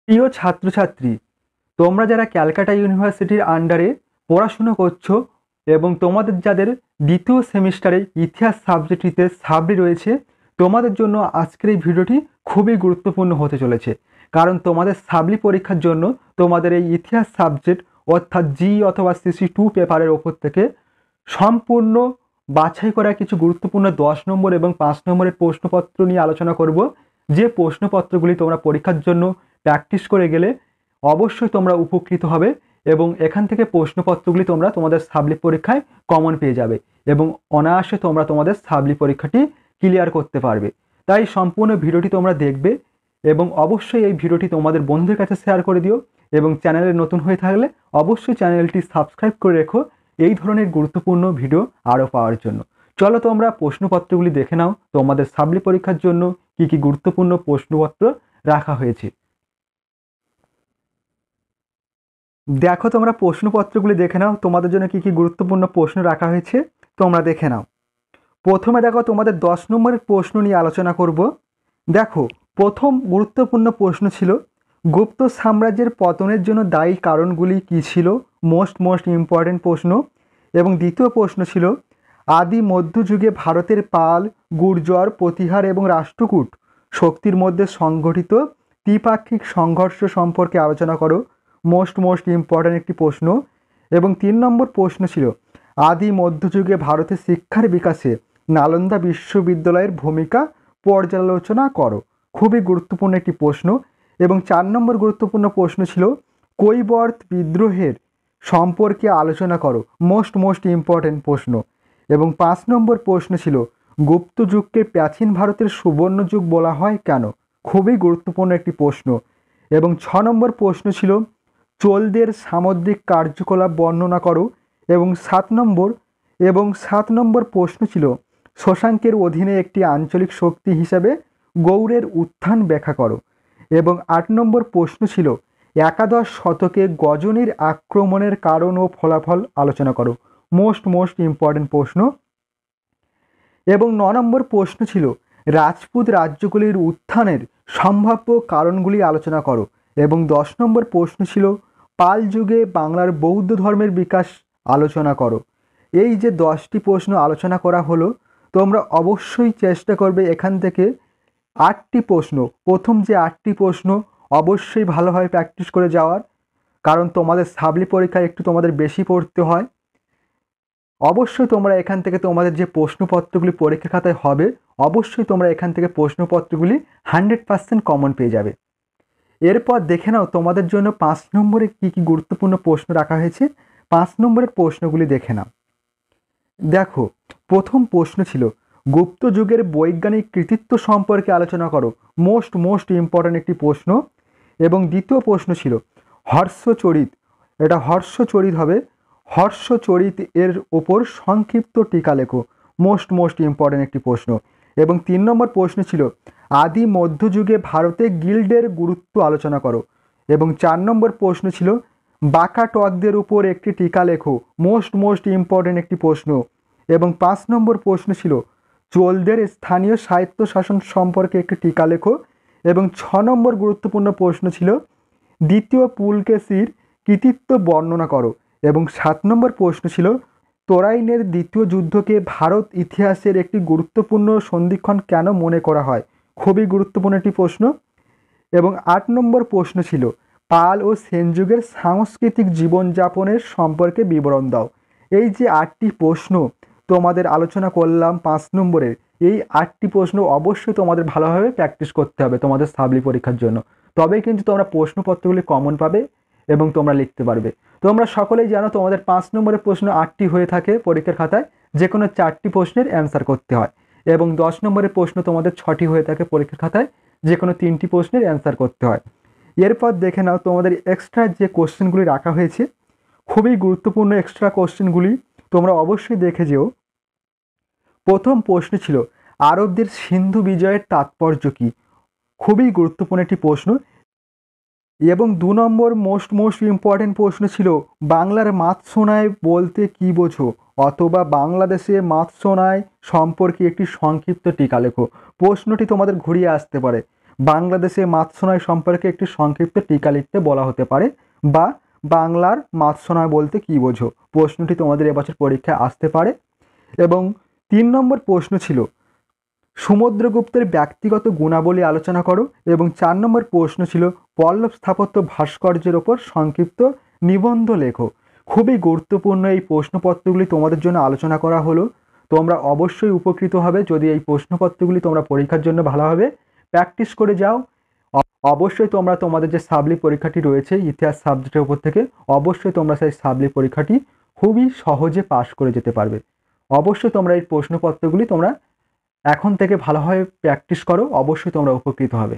প্রিয় ছাত্রছাত্রী, তোমরা যারা ক্যালকাটা ইউনিভার্সিটির আন্ডারে পড়াশুনো করছো এবং তোমাদের যাদের দ্বিতীয় সেমিস্টারে ইতিহাস সাবজেক্টটিতে সাবরি রয়েছে, তোমাদের জন্য আজকের এই ভিডিওটি খুবই গুরুত্বপূর্ণ হতে চলেছে। কারণ তোমাদের সাবলি পরীক্ষার জন্য তোমাদের এই ইতিহাস সাবজেক্ট অর্থাৎ জি অথবা সিসি 2 পেপারের ওপর থেকে সম্পূর্ণ বাছাই করা কিছু গুরুত্বপূর্ণ 10 নম্বর এবং 5 নম্বরের প্রশ্নপত্র নিয়ে আলোচনা করব। যে প্রশ্নপত্রগুলি তোমরা পরীক্ষার জন্য প্র্যাকটিস করে গেলে অবশ্যই তোমরা উপকৃত হবে এবং এখান থেকে প্রশ্নপত্রগুলি তোমরা তোমাদের সাবলি পরীক্ষায় কমন পেয়ে যাবে এবং অনায়াসে তোমরা তোমাদের সাবলি পরীক্ষাটি ক্লিয়ার করতে পারবে। তাই সম্পূর্ণ ভিডিওটি তোমরা দেখবে এবং অবশ্যই এই ভিডিওটি তোমাদের বন্ধুদের কাছে শেয়ার করে দিও এবং চ্যানেলে নতুন হয়ে থাকলে অবশ্যই চ্যানেলটি সাবস্ক্রাইব করে রেখো এই ধরনের গুরুত্বপূর্ণ ভিডিও আরও পাওয়ার জন্য। চলো তোমরা প্রশ্নপত্রগুলি দেখে নাও তোমাদের সাবলি পরীক্ষার জন্য কি কি গুরুত্বপূর্ণ প্রশ্নপত্র রাখা হয়েছে। দেখো তোমরা প্রশ্নপত্রগুলি দেখে নাও তোমাদের জন্য কি কি গুরুত্বপূর্ণ প্রশ্ন রাখা হয়েছে, তোমরা দেখে নাও। প্রথমে দেখো তোমাদের 10 নম্বরের প্রশ্ন নিয়ে আলোচনা করব। দেখো প্রথম গুরুত্বপূর্ণ প্রশ্ন ছিল গুপ্ত সাম্রাজ্যের পতনের জন্য দায়ী কারণগুলি কী ছিল, মোস্ট ইম্পর্টেন্ট প্রশ্ন। এবং দ্বিতীয় প্রশ্ন ছিল আদি মধ্যযুগে ভারতের পাল, গুর্জর, প্রতিহার এবং রাষ্ট্রকূট শক্তির মধ্যে সংঘটিত দ্বিপাক্ষিক সংঘর্ষ সম্পর্কে আলোচনা করো, মোস্ট ইম্পর্টেন্ট একটি প্রশ্ন। এবং 3 নম্বর প্রশ্ন ছিল আদি মধ্যযুগে ভারতের শিক্ষার বিকাশে নালন্দা বিশ্ববিদ্যালয়ের ভূমিকা পর্যালোচনা করো, খুবই গুরুত্বপূর্ণ একটি প্রশ্ন। এবং 4 নম্বর গুরুত্বপূর্ণ প্রশ্ন ছিল কৈবর্ত বিদ্রোহের সম্পর্কে আলোচনা করো, মোস্ট ইম্পর্টেন্ট প্রশ্ন। এবং 5 নম্বর প্রশ্ন ছিল গুপ্ত যুগকে প্রাচীন ভারতের সুবর্ণ যুগ বলা হয় কেন, খুবই গুরুত্বপূর্ণ একটি প্রশ্ন। এবং 6 নম্বর প্রশ্ন ছিল চোলদের সামুদ্রিক কার্যকলাপ বর্ণনা করো। এবং 7 নম্বর প্রশ্ন ছিল শশাঙ্কের অধীনে একটি আঞ্চলিক শক্তি হিসাবে গৌড়ের উত্থান ব্যাখ্যা করো। এবং 8 নম্বর প্রশ্ন ছিল একাদশ শতকে গজনীর আক্রমণের কারণ ও ফলাফল আলোচনা করো, মোস্ট ইম্পর্টেন্ট প্রশ্ন। এবং 9 নম্বর প্রশ্ন ছিল রাজপুত রাজ্যগুলির উত্থানের সম্ভাব্য কারণগুলি আলোচনা করো। এবং 10 নম্বর প্রশ্ন ছিল পাল যুগে বাংলার বৌদ্ধ ধর্মের বিকাশ আলোচনা করো। এই যে 10টি প্রশ্ন আলোচনা করা হলো, তোমরা অবশ্যই চেষ্টা করবে এখান থেকে 8টি প্রশ্ন, প্রথম যে 8টি প্রশ্ন অবশ্যই ভালোভাবে প্র্যাকটিস করে যাওয়ার, কারণ তোমাদের সাবলি পরীক্ষায় একটু তোমাদের বেশি পড়তে হয়। অবশ্যই তোমরা এখান থেকে তোমাদের যে প্রশ্নপত্রগুলি পরীক্ষা খাতায় হবে অবশ্যই তোমরা এখান থেকে প্রশ্নপত্রগুলি 100% কমন পেয়ে যাবে। এরপর দেখে নাও তোমাদের জন্য 5 নম্বরে কি কি গুরুত্বপূর্ণ প্রশ্ন রাখা হয়েছে। 5 নম্বরের প্রশ্নগুলি দেখে নাও। দেখো প্রথম প্রশ্ন ছিল গুপ্ত যুগের বৈজ্ঞানিক কৃতিত্ব সম্পর্কে আলোচনা করো, মোস্ট ইম্পর্টেন্ট একটি প্রশ্ন। এবং দ্বিতীয় প্রশ্ন ছিল হর্ষচরিত, এটা হর্ষচরিত হবে, হর্ষচরিত এর ওপর সংক্ষিপ্ত টিকা লেখো, মোস্ট ইম্পর্টেন্ট একটি প্রশ্ন। এবং 3 নম্বর প্রশ্ন ছিল আদি মধ্যযুগে ভারতে গিল্ডের গুরুত্ব আলোচনা করো। এবং 4 নম্বর প্রশ্ন ছিল বাকাটকদের উপর একটি টিকা লেখো, মোস্ট ইম্পর্টেন্ট একটি প্রশ্ন। এবং 5 নম্বর প্রশ্ন ছিল চোলদের স্থানীয় সাহিত্য শাসন সম্পর্কে একটি টিকা লেখো। এবং 6 নম্বর গুরুত্বপূর্ণ প্রশ্ন ছিল দ্বিতীয় পুলকেশীর কৃতিত্ব বর্ণনা করো। এবং 7 নম্বর প্রশ্ন ছিল তরাইনের দ্বিতীয় যুদ্ধকে ভারত ইতিহাসের একটি গুরুত্বপূর্ণ সন্ধিক্ষণ কেন মনে করা হয়, খুবই গুরুত্বপূর্ণ একটি প্রশ্ন। এবং 8 নম্বর প্রশ্ন ছিল পাল ও সেন যুগের সাংস্কৃতিক জীবনযাপনের সম্পর্কে বিবরণ দাও। এই যে 8টি প্রশ্ন তোমাদের আলোচনা করলাম 5 নম্বরের, এই 8টি প্রশ্ন অবশ্যই তোমাদের ভালোভাবে প্র্যাকটিস করতে হবে তোমাদের সাবলি পরীক্ষার জন্য, তবেই কিন্তু তোমরা প্রশ্নপত্রগুলি কমন পাবে এবং তোমরা লিখতে পারবে। তোমরা সকলেই জানো তোমাদের 5 নম্বরের প্রশ্ন 8টি হয়ে থাকে পরীক্ষার খাতায়, যে কোনো 4টি প্রশ্নের অ্যান্সার করতে হয়। এবং 10 নম্বরের প্রশ্ন তোমাদের 6টি হয়ে থাকে পরীক্ষার খাতায়, যে কোনো 3টি প্রশ্নের অ্যান্সার করতে হয়। এরপর দেখে নাও তোমাদের এক্সট্রা যে কোশ্চেনগুলি রাখা হয়েছে, খুবই গুরুত্বপূর্ণ এক্সট্রা কোশ্চেনগুলি তোমরা অবশ্যই দেখে যেও। প্রথম প্রশ্ন ছিল আরবদের সিন্ধু বিজয়ের তাৎপর্য কী, খুবই গুরুত্বপূর্ণ একটি প্রশ্ন। এবং 2 নম্বর মোস্ট ইম্পর্টেন্ট প্রশ্ন ছিল বাংলার মাতসোনায় বলতে কী বোঝো, অথবা বাংলাদেশে মাতসোনায় সম্পর্কে একটি সংক্ষিপ্ত টিকা লেখো। প্রশ্নটি তোমাদের ঘুরিয়ে আসতে পারে, বাংলাদেশে মাৎস্যনয় সম্পর্কে একটি সংক্ষিপ্ত টিকা লিখতে বলা হতে পারে, বা বাংলার মাৎস্যনয় বলতে কী বোঝো? প্রশ্নটি তোমাদের এবছর পরীক্ষায় আসতে পারে। এবং 3 নম্বর প্রশ্ন ছিল সমুদ্রগুপ্তের ব্যক্তিগত গুণাবলী আলোচনা করো। এবং 4 নম্বর প্রশ্ন ছিল পল্লব স্থাপত্য ভাস্কর্যের ওপর সংক্ষিপ্ত নিবন্ধ লেখো। খুবই গুরুত্বপূর্ণ এই প্রশ্নপত্রগুলি তোমাদের জন্য আলোচনা করা হলো। তোমরা অবশ্যই উপকৃত হবে যদি এই প্রশ্নপত্রগুলি তোমরা পরীক্ষার জন্য ভালোভাবে প্র্যাকটিস করে যাও। অবশ্যই তোমরা তোমাদের যে সাবলি পরীক্ষাটি রয়েছে ইতিহাস সাবজেক্টের উপর থেকে, অবশ্যই তোমরা সেই সাবলি পরীক্ষাটি খুবই সহজে পাশ করে যেতে পারবে। অবশ্যই তোমরা এই প্রশ্নপত্রগুলি তোমরা এখন থেকে ভালোভাবে প্র্যাকটিস করো, অবশ্যই তোমরা উপকৃত হবে।